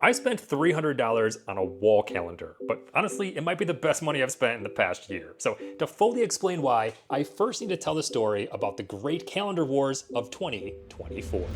I spent $300 on a wall calendar, but honestly, it might be the best money I've spent in the past year. So, to fully explain why, I first need to tell the story about the great calendar wars of 2024.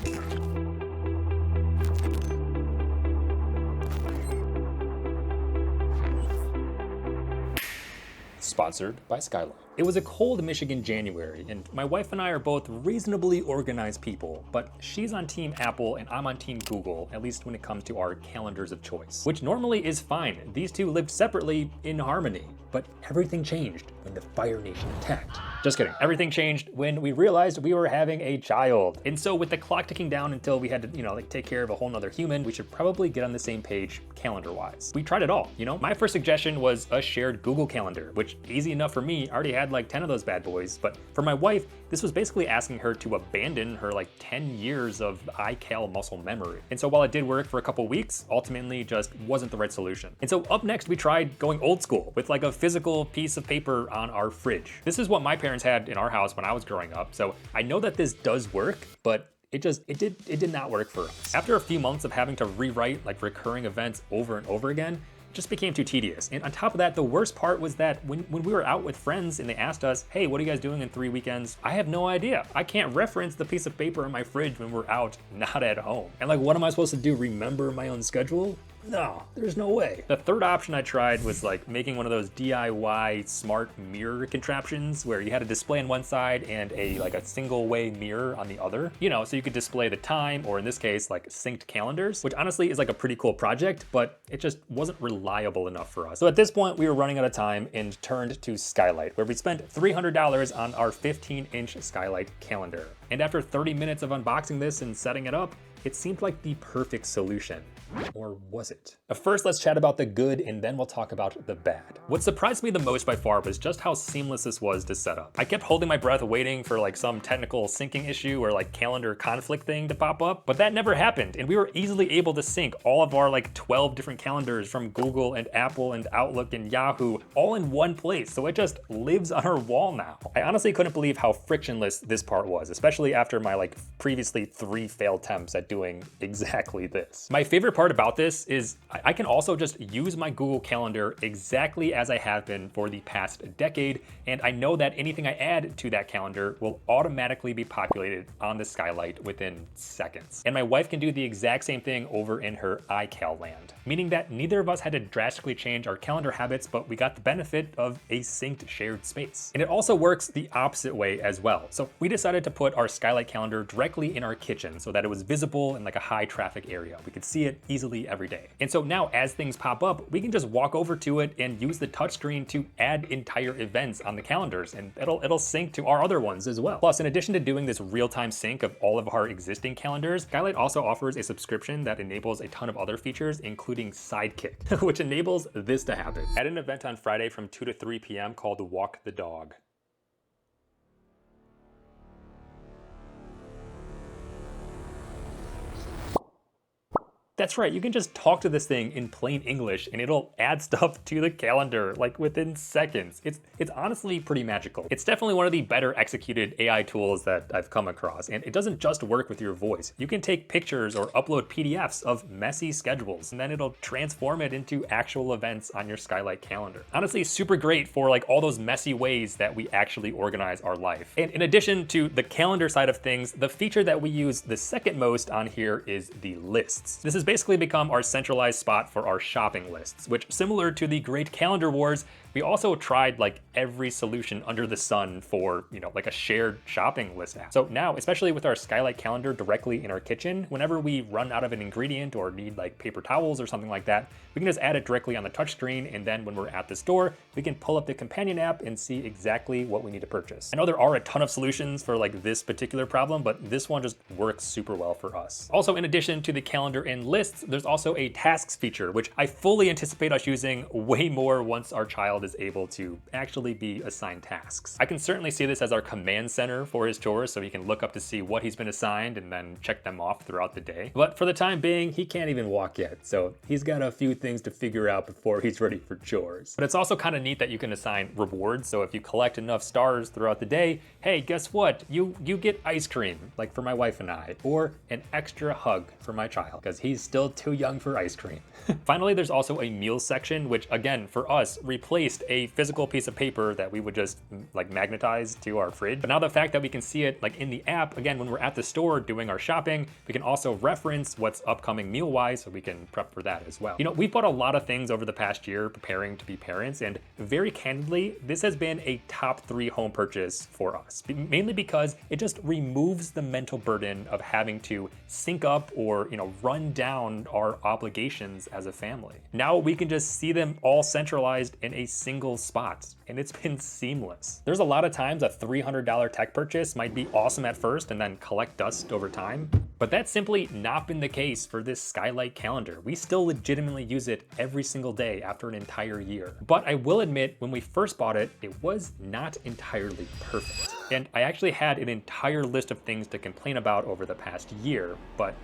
Sponsored by Skylight. It was a cold Michigan January, and my wife and I are both reasonably organized people, but she's on Team Apple and I'm on Team Google, at least when it comes to our calendars of choice. Which normally is fine. These two lived separately in harmony. But everything changed when the Fire Nation attacked. Just kidding. Everything changed when we realized we were having a child. And so with the clock ticking down until we had to, take care of a whole nother human, we should probably get on the same page calendar-wise. We tried it all, My first suggestion was a shared Google Calendar, which easy enough for me. I already had like 10 of those bad boys. But for my wife, this was basically asking her to abandon her like 10 years of iCal muscle memory. And so while it did work for a couple weeks, ultimately just wasn't the right solution. And so up next, we tried going old school with like a physical piece of paper on our fridge. This is what my parents had in our house when I was growing up. So I know that this does work, but it did not work for us. After a few months of having to rewrite like recurring events over and over again, it just became too tedious. And on top of that, the worst part was that when we were out with friends and they asked us, hey, what are you guys doing in 3 weekends? I have no idea. I can't reference the piece of paper in my fridge when we're out, not at home. And like, what am I supposed to do? Remember my own schedule? No, there's no way. The third option I tried was like making one of those DIY smart mirror contraptions where you had a display on one side and a single way mirror on the other, so you could display the time, or in this case, like synced calendars, which honestly is like a pretty cool project, but it just wasn't reliable enough for us. So at this point, we were running out of time and turned to Skylight, where we spent $300 on our 15-inch Skylight calendar. And after 30 minutes of unboxing this and setting it up, it seemed like the perfect solution. Or was it? First, let's chat about the good and then we'll talk about the bad. What surprised me the most by far was just how seamless this was to set up. I kept holding my breath waiting for like some technical syncing issue or like calendar conflict thing to pop up, but that never happened. And we were easily able to sync all of our like 12 different calendars from Google and Apple and Outlook and Yahoo all in one place. So it just lives on our wall now. I honestly couldn't believe how frictionless this part was, especially after my like previously 3 failed attempts at doing exactly this. My favorite part about this is I can also just use my Google Calendar exactly as I have been for the past decade, and I know that anything I add to that calendar will automatically be populated on the Skylight within seconds. And my wife can do the exact same thing over in her iCal land, meaning that neither of us had to drastically change our calendar habits, but we got the benefit of a synced shared space. And it also works the opposite way as well. So we decided to put our Skylight calendar directly in our kitchen so that it was visible in like a high traffic area. We could see it easily every day. And so now as things pop up, we can just walk over to it and use the touchscreen to add entire events on the calendars, and it'll sync to our other ones as well. Plus, in addition to doing this real-time sync of all of our existing calendars, Skylight also offers a subscription that enables a ton of other features, including Sidekick, which enables this to happen. At an event on Friday from 2 to 3 p.m. called Walk the Dog. That's right, you can just talk to this thing in plain English and it'll add stuff to the calendar like within seconds. It's honestly pretty magical. It's definitely one of the better executed AI tools that I've come across, and it doesn't just work with your voice. You can take pictures or upload PDFs of messy schedules and then it'll transform it into actual events on your Skylight calendar. Honestly, super great for like all those messy ways that we actually organize our life. And in addition to the calendar side of things, the feature that we use the second most on here is the lists. This is basically become our centralized spot for our shopping lists, which, similar to the great calendar wars, we also tried like every solution under the sun for, like a shared shopping list app. So now, especially with our Skylight calendar directly in our kitchen, whenever we run out of an ingredient or need like paper towels or something like that, we can just add it directly on the touchscreen, and then when we're at the store, we can pull up the companion app and see exactly what we need to purchase. I know there are a ton of solutions for like this particular problem, but this one just works super well for us. Also, in addition to the calendar and lists, there's also a tasks feature, which I fully anticipate us using way more once our child is able to actually be assigned tasks. I can certainly see this as our command center for his chores, so he can look up to see what he's been assigned and then check them off throughout the day. But for the time being, he can't even walk yet, so he's got a few things to figure out before he's ready for chores. But it's also kind of neat that you can assign rewards, so if you collect enough stars throughout the day, hey, guess what? You get ice cream, like for my wife and I, or an extra hug for my child, because he's still too young for ice cream. Finally, there's also a meals section, which again, for us, replaced a physical piece of paper that we would just like magnetize to our fridge. But now the fact that we can see it like in the app, again, when we're at the store doing our shopping, we can also reference what's upcoming meal-wise, so we can prep for that as well. You know, we've bought a lot of things over the past year preparing to be parents, and very candidly, this has been a top 3 home purchase for us, mainly because it just removes the mental burden of having to sync up or, you know, run down our obligations as a family. Now we can just see them all centralized in a single spot, and it's been seamless. There's a lot of times a $300 tech purchase might be awesome at first and then collect dust over time, but that's simply not been the case for this Skylight calendar. We still legitimately use it every single day after an entire year. But I will admit, when we first bought it, it was not entirely perfect. And I actually had an entire list of things to complain about over the past year, but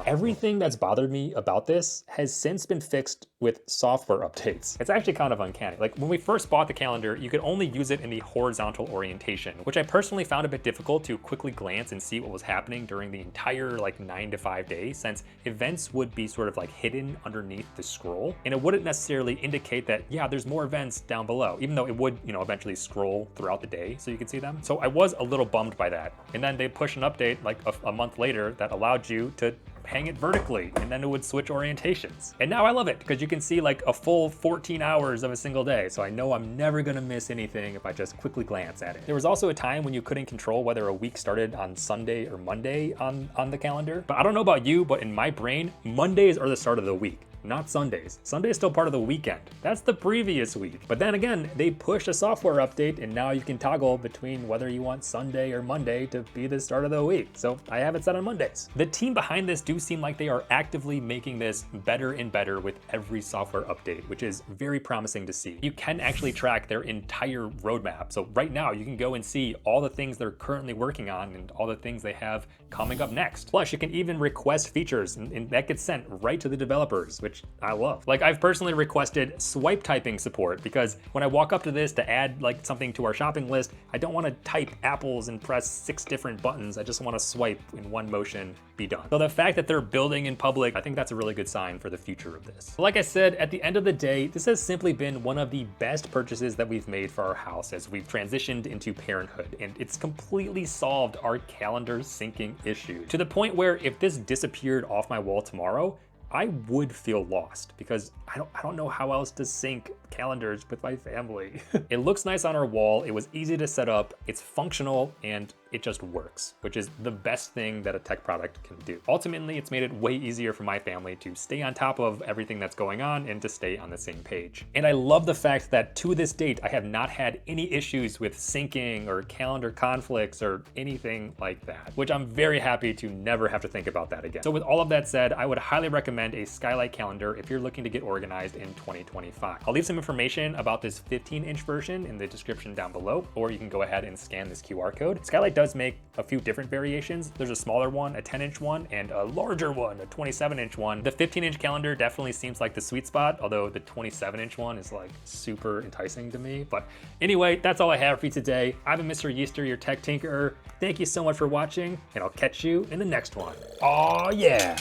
everything that's bothered me about this has since been fixed with software updates. It's actually kind of uncanny. Like when we first bought the calendar, you could only use it in the horizontal orientation, which I personally found a bit difficult to quickly glance and see what was happening during the entire like 9 to 5 days, since events would be sort of like hidden underneath the scroll, and it wouldn't necessarily indicate that, yeah, there's more events down below, even though it would, you know, eventually scroll throughout the day so you could see them. So I was a little bummed by that. And then they pushed an update like a month later that allowed you to hang it vertically, and then it would switch orientations. And now I love it because you can see like a full 14 hours of a single day. So I know I'm never gonna miss anything if I just quickly glance at it. There was also a time when you couldn't control whether a week started on Sunday or Monday on the calendar. But I don't know about you, but in my brain, Mondays are the start of the week, not Sundays. Sunday is still part of the weekend. That's the previous week. But then again, they pushed a software update, and now you can toggle between whether you want Sunday or Monday to be the start of the week. So I have it set on Mondays. The team behind this do seem like they are actively making this better and better with every software update, which is very promising to see. You can actually track their entire roadmap. So right now you can go and see all the things they're currently working on and all the things they have coming up next. Plus you can even request features, and that gets sent right to the developers, which I love. Like I've personally requested swipe typing support because when I walk up to this to add like something to our shopping list, I don't want to type apples and press 6 different buttons. I just want to swipe in one motion, be done. So the fact that they're building in public, I think that's a really good sign for the future of this. But like I said, at the end of the day, this has simply been one of the best purchases that we've made for our house as we've transitioned into parenthood, and it's completely solved our calendar syncing issue to the point where if this disappeared off my wall tomorrow, I would feel lost because I don't know how else to sync calendars with my family. It looks nice on our wall, it was easy to set up, it's functional, and it just works, which is the best thing that a tech product can do. Ultimately, it's made it way easier for my family to stay on top of everything that's going on and to stay on the same page. And I love the fact that to this date, I have not had any issues with syncing or calendar conflicts or anything like that, which I'm very happy to never have to think about that again. So with all of that said, I would highly recommend a Skylight calendar if you're looking to get organized in 2025. I'll leave some information about this 15-inch version in the description down below, or you can go ahead and scan this QR code. Skylight does make a few different variations. There's a smaller one, a 10-inch one, and a larger one, a 27-inch one. The 15-inch calendar definitely seems like the sweet spot, although the 27-inch one is like super enticing to me. But anyway, that's all I have for you today. I've been Mr. Yeester, your tech tinkerer. Thank you so much for watching, and I'll catch you in the next one. Oh yeah!